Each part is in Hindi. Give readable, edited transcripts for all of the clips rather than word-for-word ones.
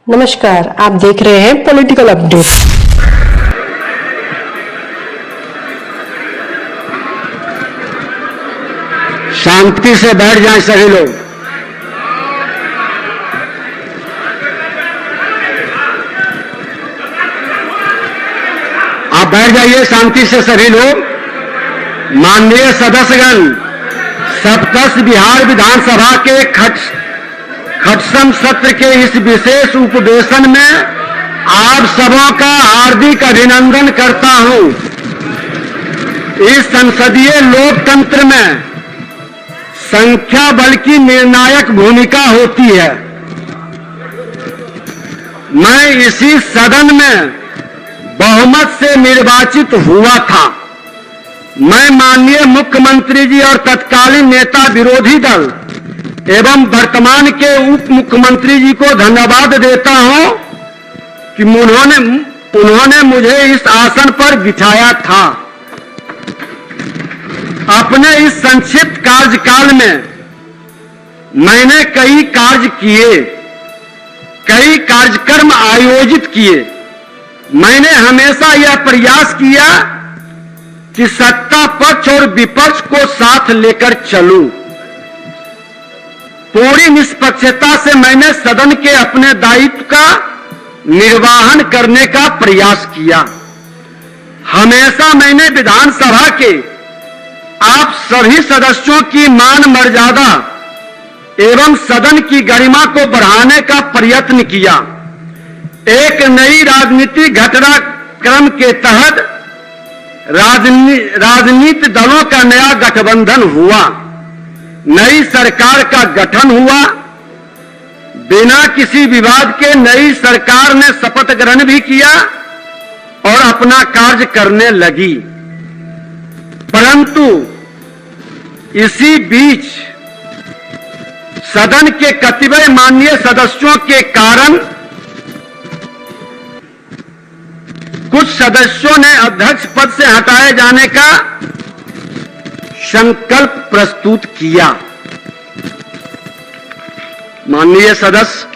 नमस्कार, आप देख रहे हैं पॉलिटिकल अपडेट। शांति से बैठ जाएं सभी लोग। आप बैठ जाइए शांति से सभी लोग। माननीय सदस्यगण, सप्तश बिहार विधानसभा के खटसम सत्र के इस विशेष उपवेशन में आप सबों का हार्दिक अभिनंदन करता हूं। इस संसदीय लोकतंत्र में संख्या बल की निर्णायक भूमिका होती है। मैं इसी सदन में बहुमत से निर्वाचित हुआ था। मैं माननीय मुख्यमंत्री जी और तत्कालीन नेता विरोधी दल एवं वर्तमान के उप मुख्यमंत्री जी को धन्यवाद देता हूं कि उन्होंने मुझे इस आसन पर बिठाया था। अपने इस संक्षिप्त कार्यकाल में मैंने कई कार्य किए, कई कार्यक्रम आयोजित किए। मैंने हमेशा यह प्रयास किया कि सत्ता पक्ष और विपक्ष को साथ लेकर चलूं। पूरी निष्पक्षता से मैंने सदन के अपने दायित्व का निर्वहन करने का प्रयास किया। हमेशा मैंने विधानसभा के आप सभी सदस्यों की मान मर्यादा एवं सदन की गरिमा को बढ़ाने का प्रयत्न किया। एक नई राजनीति घटनाक्रम के तहत राजनीतिक दलों का नया गठबंधन हुआ, नई सरकार का गठन हुआ। बिना किसी विवाद के नई सरकार ने शपथ ग्रहण भी किया और अपना कार्य करने लगी। परंतु इसी बीच सदन के कतिपय माननीय सदस्यों के कारण कुछ सदस्यों ने अध्यक्ष पद से हटाए जाने का संकल्प प्रस्तुत किया। माननीय सदस्य,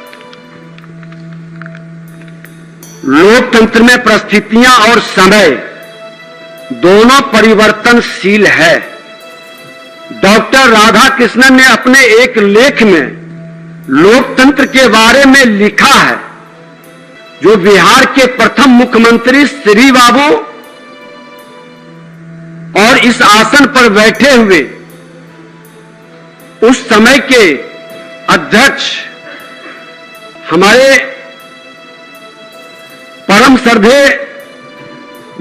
लोकतंत्र में परिस्थितियां और समय दोनों परिवर्तनशील है। डॉक्टर राधाकृष्णन ने अपने एक लेख में लोकतंत्र के बारे में लिखा है, जो बिहार के प्रथम मुख्यमंत्री श्री बाबू और इस आसन पर बैठे हुए उस समय के अध्यक्ष हमारे परम श्रद्धेय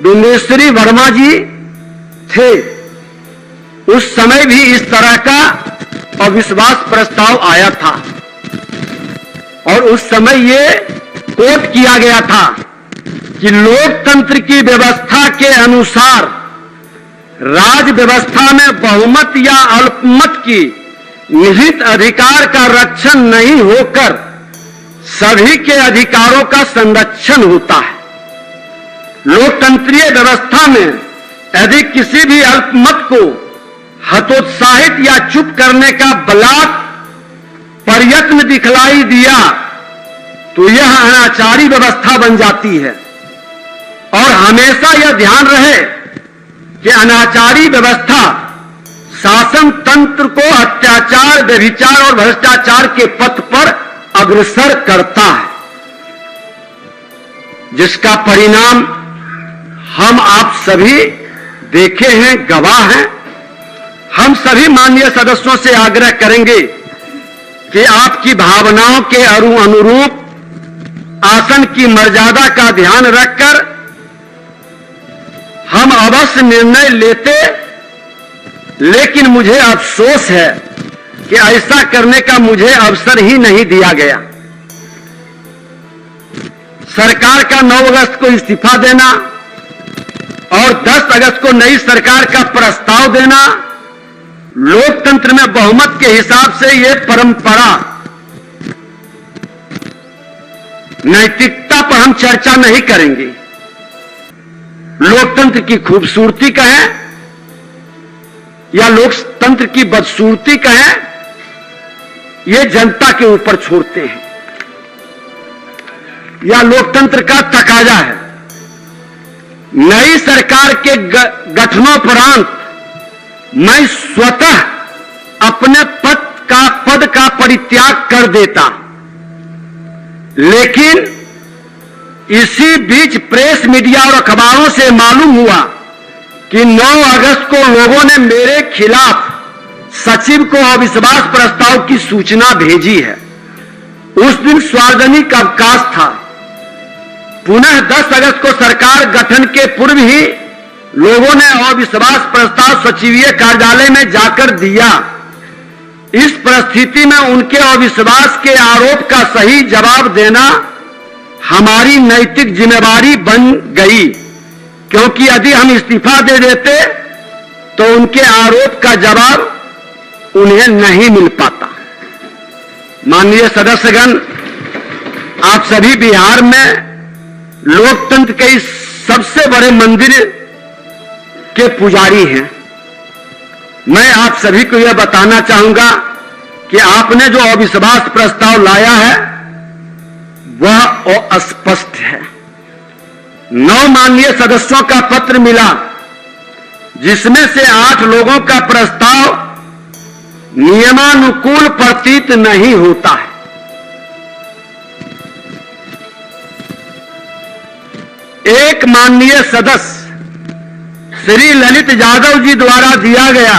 बिंदेश्वरी वर्मा जी थे। उस समय भी इस तरह का अविश्वास प्रस्ताव आया था और उस समय ये कोट किया गया था कि लोकतंत्र की व्यवस्था के अनुसार राज व्यवस्था में बहुमत या अल्पमत की निहित अधिकार का रक्षण नहीं होकर सभी के अधिकारों का संरक्षण होता है। लोकतंत्रीय व्यवस्था में यदि किसी भी अल्पमत को हतोत्साहित या चुप करने का बलात् प्रयत्न दिखलाई दिया तो यह अनाचारी व्यवस्था बन जाती है। और हमेशा यह ध्यान रहे कि अनाचारी व्यवस्था शासन तंत्र को अत्याचार, व्यभिचार और भ्रष्टाचार के पथ पर अग्रसर करता है, जिसका परिणाम हम आप सभी देखे हैं, गवाह हैं। हम सभी माननीय सदस्यों से आग्रह करेंगे कि आपकी भावनाओं के अनुरूप आसन की मर्यादा का ध्यान रखकर हम अवश्य निर्णय लेते, लेकिन मुझे अफसोस है कि ऐसा करने का मुझे अवसर ही नहीं दिया गया। सरकार का 9 अगस्त को इस्तीफा देना और 10 अगस्त को नई सरकार का प्रस्ताव देना, लोकतंत्र में बहुमत के हिसाब से यह परंपरा, नैतिकता पर हम चर्चा नहीं करेंगे। लोकतंत्र की खूबसूरती कहें या लोकतंत्र की बदसूरती कहें, ये जनता के ऊपर छोड़ते हैं। या लोकतंत्र का तकाजा है। नई सरकार के गठनोपरांत मैं स्वतः अपने पद का परित्याग कर देता, लेकिन इसी बीच प्रेस, मीडिया और अखबारों से मालूम हुआ कि 9 अगस्त को लोगों ने मेरे खिलाफ सचिव को अविश्वास प्रस्ताव की सूचना भेजी है। उस दिन सार्वजनिक अवकाश था। पुनः 10 अगस्त को सरकार गठन के पूर्व ही लोगों ने अविश्वास प्रस्ताव सचिवीय कार्यालय में जाकर दिया। इस परिस्थिति में उनके अविश्वास के आरोप का सही जवाब देना हमारी नैतिक जिम्मेदारी बन गई, क्योंकि यदि हम इस्तीफा दे देते तो उनके आरोप का जवाब उन्हें नहीं मिल पाता। माननीय सदस्यगण, आप सभी बिहार में लोकतंत्र के इस सबसे बड़े मंदिर के पुजारी हैं। मैं आप सभी को यह बताना चाहूंगा कि आपने जो अविश्वास प्रस्ताव लाया है वह अस्पष्ट है। 9 माननीय सदस्यों का पत्र मिला, जिसमें से 8 लोगों का प्रस्ताव नियमानुकूल प्रतीत नहीं होता है। एक माननीय सदस्य श्री ललित यादव जी द्वारा दिया गया,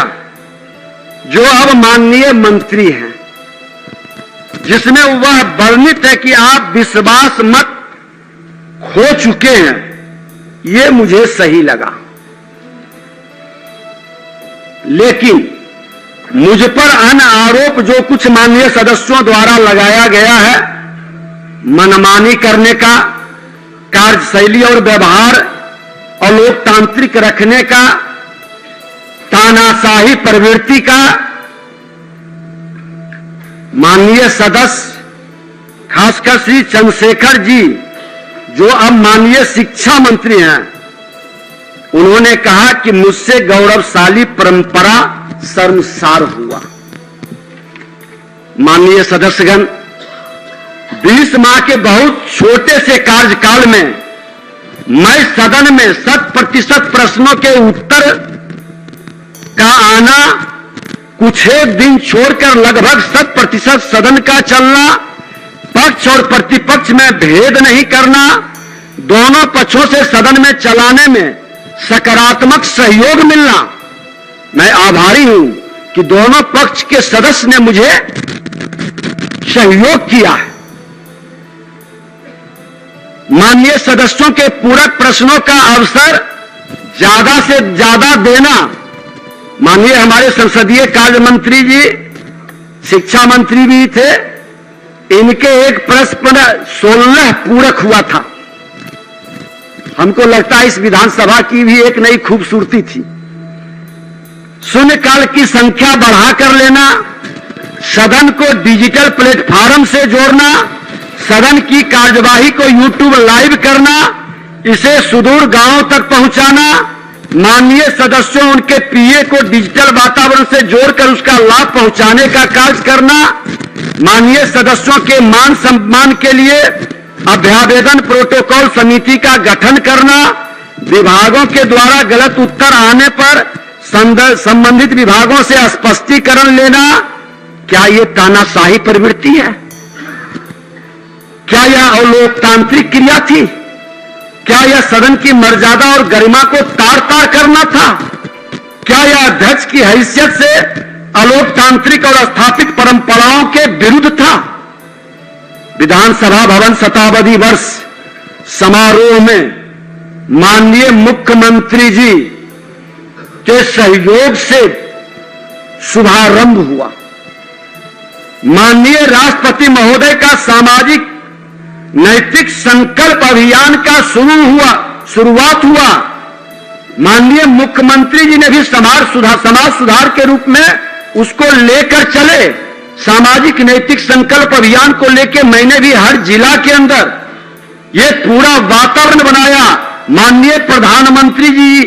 जो अब माननीय मंत्री हैं, जिसमें वह वर्णित है कि आप विश्वास मत खो चुके हैं। यह मुझे सही लगा, लेकिन मुझ पर अन्य आरोप जो कुछ माननीय सदस्यों द्वारा लगाया गया है, मनमानी करने का, कार्यशैली और व्यवहार अलोकतांत्रिक रखने का, तानाशाही प्रवृत्ति का, माननीय सदस्य खासकर श्री चंद्रशेखर जी, जो अब माननीय शिक्षा मंत्री हैं, उन्होंने कहा कि मुझसे गौरवशाली परंपरा शर्मसार हुआ। माननीय सदस्यगण, 20 माह के बहुत छोटे से कार्यकाल में मैं सदन में 100% प्रश्नों के उत्तर का आना, कुछ एक दिन छोड़कर लगभग 100% सदन का चलना, पक्ष और प्रतिपक्ष में भेद नहीं करना, दोनों पक्षों से सदन में चलाने में सकारात्मक सहयोग मिलना, मैं आभारी हूं कि दोनों पक्ष के सदस्य ने मुझे सहयोग किया है। माननीय सदस्यों के पूरक प्रश्नों का अवसर ज्यादा से ज्यादा देना, माननीय हमारे संसदीय कार्य मंत्री जी, शिक्षा मंत्री भी थे, इनके एक प्रश्न पर 16 पूरक हुआ था। हमको लगता है इस विधानसभा की भी एक नई खूबसूरती थी। शून्यकाल की संख्या बढ़ाकर लेना, सदन को डिजिटल प्लेटफॉर्म से जोड़ना, सदन की कार्यवाही को यूट्यूब लाइव करना, इसे सुदूर गांवों तक पहुंचाना, माननीय सदस्यों उनके पीए को डिजिटल वातावरण से जोड़कर उसका लाभ पहुंचाने का कार्य करना, माननीय सदस्यों के मान सम्मान के लिए अभ्यावेदन प्रोटोकॉल समिति का गठन करना, विभागों के द्वारा गलत उत्तर आने पर संबंधित विभागों से स्पष्टीकरण लेना, क्या यह तानाशाही प्रवृत्ति है? क्या यह अलोकतांत्रिक क्रिया थी? क्या यह सदन की मर्यादा और गरिमा को तार तार करना था? क्या यह अध्यक्ष की हैसियत से अलोकतांत्रिक और स्थापित परंपराओं के विरुद्ध था? विधानसभा भवन शताब्दी वर्ष समारोह में माननीय मुख्यमंत्री जी के सहयोग से शुभारंभ हुआ। माननीय राष्ट्रपति महोदय का सामाजिक नैतिक संकल्प अभियान का शुरुआत हुआ। माननीय मुख्यमंत्री जी ने भी समाज सुधार के रूप में उसको लेकर चले। सामाजिक नैतिक संकल्प अभियान को लेकर मैंने भी हर जिला के अंदर ये पूरा वातावरण बनाया। माननीय प्रधानमंत्री जी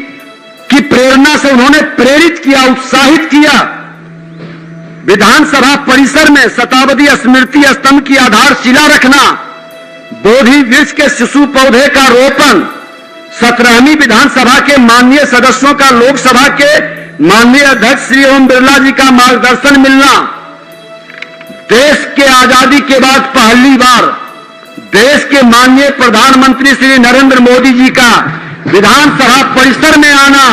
की प्रेरणा से उन्होंने प्रेरित किया, उत्साहित किया। विधानसभा परिसर में शताब्दी स्मृति स्तंभ की आधारशिला रखना, बोधि वृक्ष के शिशु पौधे का रोपण, 17वीं विधानसभा के माननीय सदस्यों का लोकसभा के माननीय अध्यक्ष श्री ओम बिरला जी का मार्गदर्शन मिलना, देश के आजादी के बाद पहली बार देश के माननीय प्रधानमंत्री श्री नरेंद्र मोदी जी का विधानसभा परिसर में आना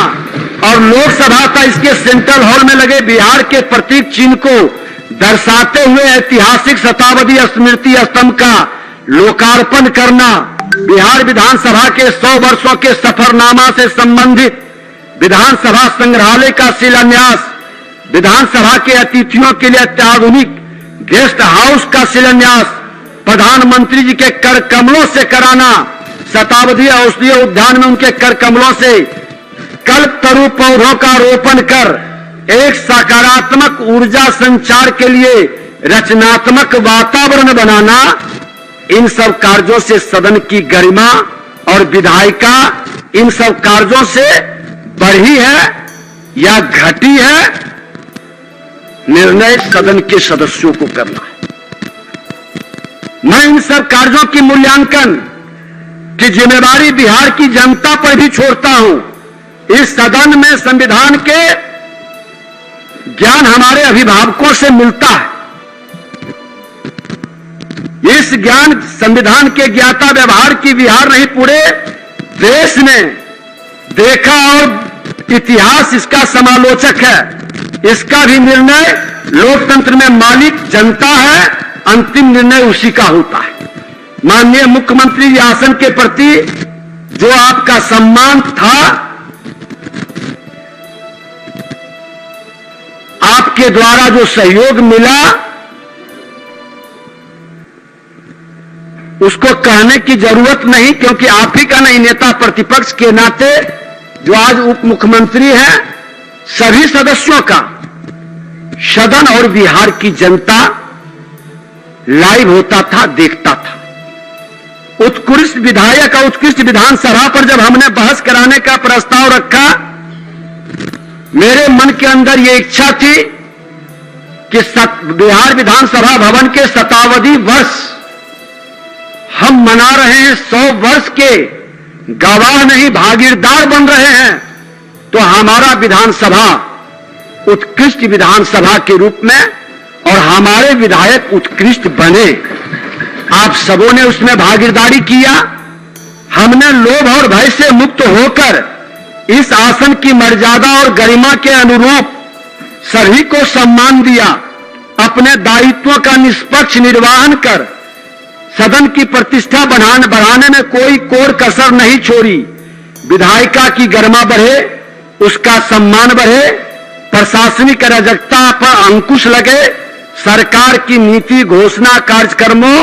और लोकसभा का इसके सेंट्रल हॉल में लगे बिहार के प्रतीक चिन्ह को दर्शाते हुए ऐतिहासिक शताब्दी स्मृति स्तंभ का लोकार्पण करना, बिहार विधानसभा के 100 वर्षों के सफरनामा से संबंधित विधानसभा संग्रहालय का शिलान्यास, विधानसभा के अतिथियों के लिए अत्याधुनिक गेस्ट हाउस का शिलान्यास प्रधानमंत्री जी के कर कमलों से कराना, शताब्दी औषधीय उद्यान में उनके कर कमलों से कल्पतरु पौधों का रोपण कर एक सकारात्मक ऊर्जा संचार के लिए रचनात्मक वातावरण बनाना, इन सब कार्यों से सदन की गरिमा और विधायिका इन सब कार्यों से बढ़ी है या घटी है, निर्णय सदन के सदस्यों को करना है। मैं इन सब कार्यों की मूल्यांकन की जिम्मेदारी बिहार की जनता पर भी छोड़ता हूं। इस सदन में संविधान के ज्ञान हमारे अभिभावकों से मिलता है। इस ज्ञान संविधान के ज्ञाता व्यवहार की बिहार नहीं पूरे देश ने देखा और इतिहास इसका समालोचक है। इसका भी निर्णय लोकतंत्र में मालिक जनता है, अंतिम निर्णय उसी का होता है। माननीय मुख्यमंत्री जी आसन के प्रति जो आपका सम्मान था, आपके द्वारा जो सहयोग मिला, उसको कहने की जरूरत नहीं, क्योंकि आप ही का नहीं, नेता प्रतिपक्ष के नाते जो आज उप मुख्यमंत्री हैं, सभी सदस्यों का सदन और बिहार की जनता लाइव होता था, देखता था। उत्कृष्ट विधायक और उत्कृष्ट विधानसभा पर जब हमने बहस कराने का प्रस्ताव रखा, मेरे मन के अंदर यह इच्छा थी कि बिहार विधानसभा भवन के शताब्दी वर्ष हम मना रहे हैं, 100 वर्ष के गवाह नहीं भागीदार बन रहे हैं, तो हमारा विधानसभा उत्कृष्ट विधानसभा के रूप में और हमारे विधायक उत्कृष्ट बने। आप सबों ने उसमें भागीदारी किया। हमने लोभ और भय से मुक्त होकर इस आसन की मर्यादा और गरिमा के अनुरूप सभी को सम्मान दिया। अपने दायित्वों का निष्पक्ष निर्वहन कर सदन की प्रतिष्ठा बढ़ाने में कोई कोर कसर नहीं छोड़ी। विधायिका की गरिमा बढ़े, उसका सम्मान बढ़े, प्रशासनिक अराजकता पर अंकुश लगे, सरकार की नीति घोषणा कार्यक्रमों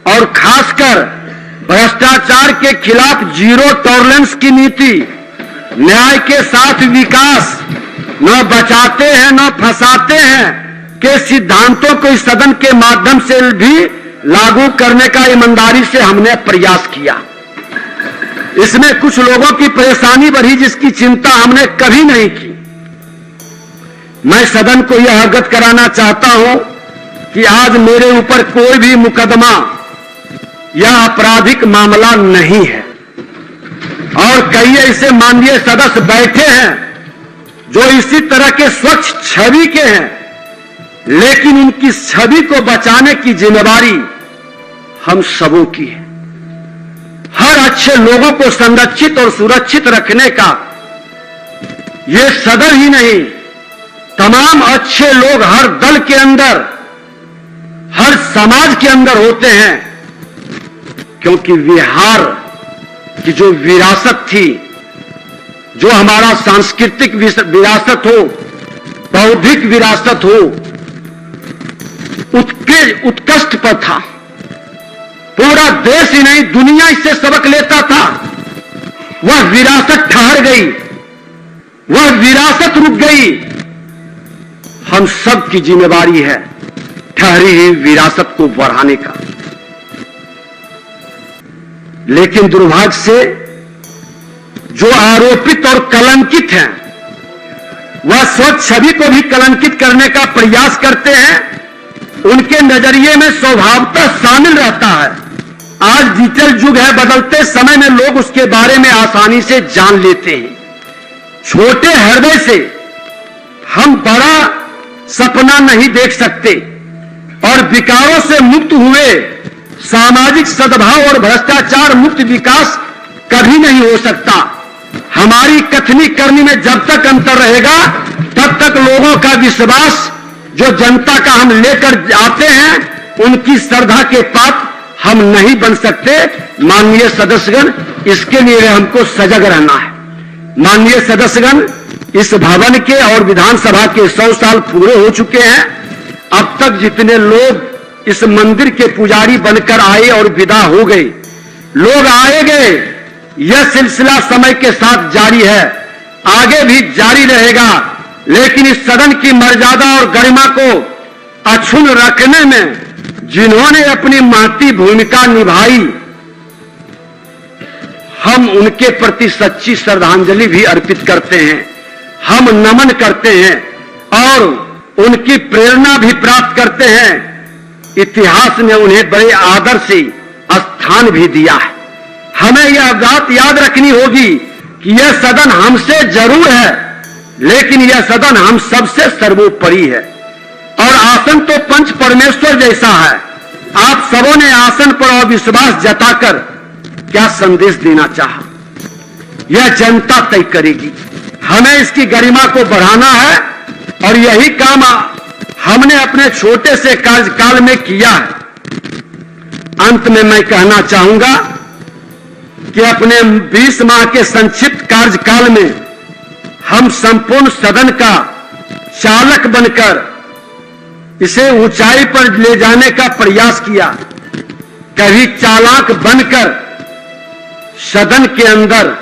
और खासकर भ्रष्टाचार के खिलाफ जीरो टॉलरेंस की नीति, न्याय के साथ विकास, न बचाते हैं न फंसाते हैं के सिद्धांतों को इस सदन के माध्यम से भी लागू करने का ईमानदारी से हमने प्रयास किया। इसमें कुछ लोगों की परेशानी बढ़ी जिसकी चिंता हमने कभी नहीं की। मैं सदन को यह अवगत कराना चाहता हूं कि आज मेरे ऊपर कोई भी मुकदमा या आपराधिक मामला नहीं है, और कई ऐसे माननीय सदस्य बैठे हैं जो इसी तरह के स्वच्छ छवि के हैं, लेकिन उनकी छवि को बचाने की जिम्मेदारी हम सबों की है। हर अच्छे लोगों को संरक्षित और सुरक्षित रखने का ये सदन ही नहीं, तमाम अच्छे लोग हर दल के अंदर, हर समाज के अंदर होते हैं, क्योंकि बिहार की जो विरासत थी, जो हमारा सांस्कृतिक विरासत हो, बौद्धिक विरासत हो, उत्कृष्ट पर था। पूरा देश ही नहीं दुनिया इससे सबक लेता था। वह विरासत ठहर गई, वह विरासत रुक गई। हम सब की जिम्मेदारी है ठहरी हुई विरासत को बढ़ाने का। लेकिन दुर्भाग्य से जो आरोपित और कलंकित हैं, वह स्वच्छ छवि को भी कलंकित करने का प्रयास करते हैं। उनके नजरिए में स्वभावतः शामिल रहता है आज डिजिटल युग है, बदलते समय में लोग उसके बारे में आसानी से जान लेते हैं। छोटे हृदय से हम बड़ा सपना नहीं देख सकते और विकारों से मुक्त हुए सामाजिक सद्भाव और भ्रष्टाचार मुक्त विकास कभी नहीं हो सकता। हमारी कथनी करनी में जब तक अंतर रहेगा तब तक लोगों का विश्वास जो जनता का हम लेकर आते हैं उनकी श्रद्धा के पात्र हम नहीं बन सकते। माननीय सदस्यगण, इसके लिए हमको सजग रहना है। माननीय सदस्यगण, इस भवन के और विधानसभा के 100 साल पूरे हो चुके हैं। अब तक जितने लोग इस मंदिर के पुजारी बनकर आए और विदा हो गए, लोग आए गए, यह सिलसिला समय के साथ जारी है, आगे भी जारी रहेगा। लेकिन इस सदन की मर्यादा और गरिमा को अक्षुण्ण रखने में जिन्होंने अपनी महती भूमिका निभाई, हम उनके प्रति सच्ची श्रद्धांजलि भी अर्पित करते हैं, हम नमन करते हैं और उनकी प्रेरणा भी प्राप्त करते हैं। इतिहास ने उन्हें बड़े आदर से स्थान भी दिया है। हमें यह बात याद रखनी होगी कि यह सदन हमसे जरूर है, लेकिन यह सदन हम सबसे सर्वोपरि है और आसन तो पंच परमेश्वर जैसा है। आप सबों ने आसन पर अविश्वास जताकर क्या संदेश देना चाहा, यह जनता तय करेगी। हमें इसकी गरिमा को बढ़ाना है और यही काम हमने अपने छोटे से कार्यकाल में किया है। अंत में मैं कहना चाहूंगा कि अपने 20 माह के संक्षिप्त कार्यकाल में हम संपूर्ण सदन का चालक बनकर इसे ऊंचाई पर ले जाने का प्रयास किया। कभी चालाक बनकर सदन के अंदर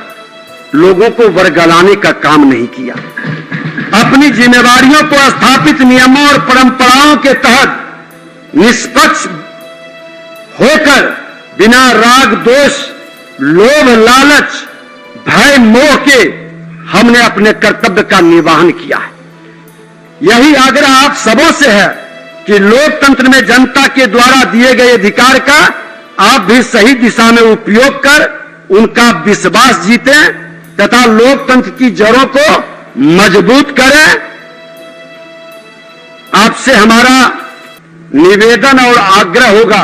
लोगों को वर्गलाने का काम नहीं किया। अपनी जिम्मेवारियों को स्थापित नियमों और परंपराओं के तहत निष्पक्ष होकर बिना राग द्वेष, लोभ, लालच, भय, मोह के हमने अपने कर्तव्य का निर्वहन किया है। यही आग्रह आप सबों से है कि लोकतंत्र में जनता के द्वारा दिए गए अधिकार का आप भी सही दिशा में उपयोग कर उनका विश्वास जीतें तथा लोकतंत्र की जड़ों को मजबूत करें। आपसे हमारा निवेदन और आग्रह होगा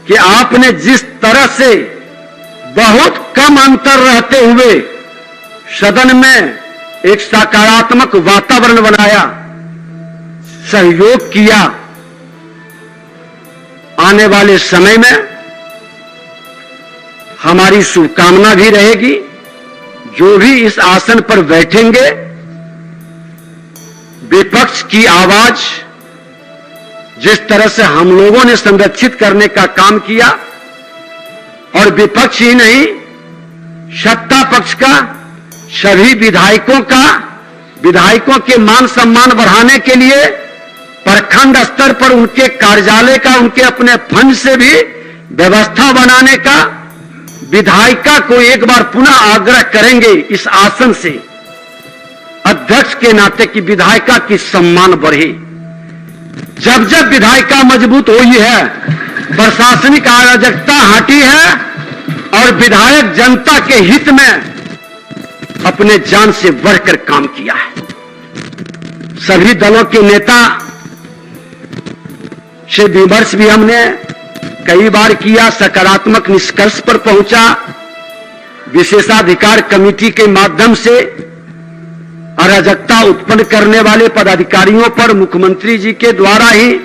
कि आपने जिस तरह से बहुत कम अंतर रहते हुए सदन में एक सकारात्मक वातावरण बनाया, सहयोग किया, आने वाले समय में हमारी शुभकामना भी रहेगी। जो भी इस आसन पर बैठेंगे, विपक्ष की आवाज जिस तरह से हम लोगों ने संरक्षित करने का काम किया, और विपक्ष ही नहीं सत्ता पक्ष का, सभी विधायकों के मान सम्मान बढ़ाने के लिए प्रखंड स्तर पर उनके कार्यालय का, उनके अपने फंड से भी व्यवस्था बनाने का विधायिका को एक बार पुनः आग्रह करेंगे इस आसन से अध्यक्ष के नाते कि विधायिका की सम्मान बढ़े। जब जब विधायिका मजबूत हुई है, प्रशासनिक अराजकता हटी है और विधायक जनता के हित में अपने जान से बढ़कर काम किया है। सभी दलों के नेता से विमर्श भी हमने कई बार किया, सकारात्मक निष्कर्ष पर पहुंचा। विशेषाधिकार कमेटी के माध्यम से अराजकता उत्पन्न करने वाले पदाधिकारियों पर मुख्यमंत्री जी के द्वारा ही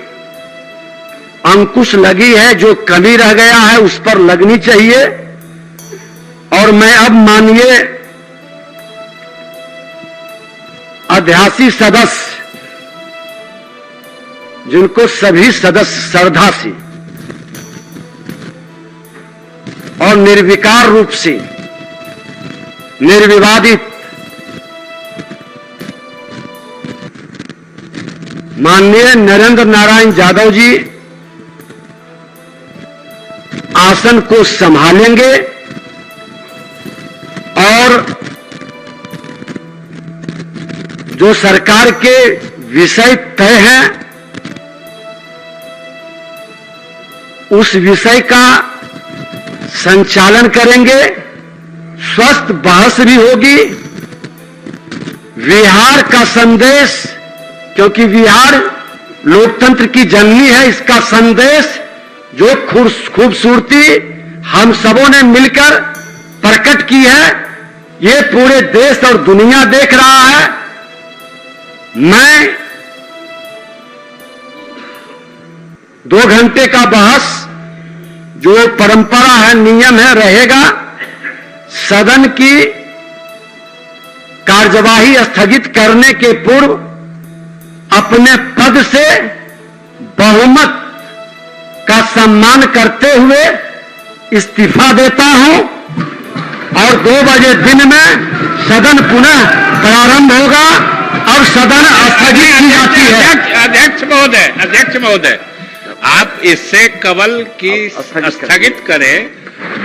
अंकुश लगी है, जो कमी रह गया है उस पर लगनी चाहिए। और मैं अब माननीय अध्यासी सदस्य, जिनको सभी सदस्य श्रद्धा से और निर्विकार रूप से, निर्विवादित माननीय नरेंद्र नारायण यादव जी आसन को संभालेंगे और जो सरकार के विषय तय हैं उस विषय का संचालन करेंगे, स्वस्थ बहस भी होगी। बिहार का संदेश, क्योंकि बिहार लोकतंत्र की जननी है, इसका संदेश जो खूबसूरती हम सबों ने मिलकर प्रकट की है, ये पूरे देश और दुनिया देख रहा है। मैं 2 घंटे का बहस जो परंपरा है, नियम है, रहेगा। सदन की कार्यवाही स्थगित करने के पूर्व अपने पद से बहुमत का सम्मान करते हुए इस्तीफा देता हूं और 2 बजे दिन में सदन पुनः प्रारंभ होगा और सदन स्थगित की जाती है। अध्यक्ष महोदय, आप इससे कवल की स्थगित करें।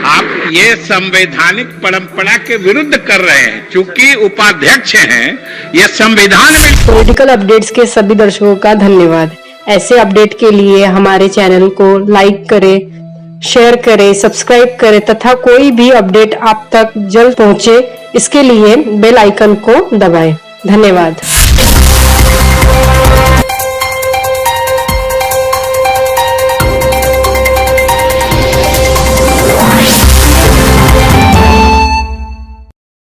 आप ये संवैधानिक परंपरा के विरुद्ध कर रहे हैं। चूंकि उपाध्यक्ष हैं, ये संविधान में। पॉलिटिकल अपडेट्स के सभी दर्शकों का धन्यवाद। ऐसे अपडेट के लिए हमारे चैनल को लाइक करें, शेयर करें, सब्सक्राइब करें तथा कोई भी अपडेट आप तक जल्द पहुंचे, इसके लिए बेल आइकन को दबाएं। धन्यवाद।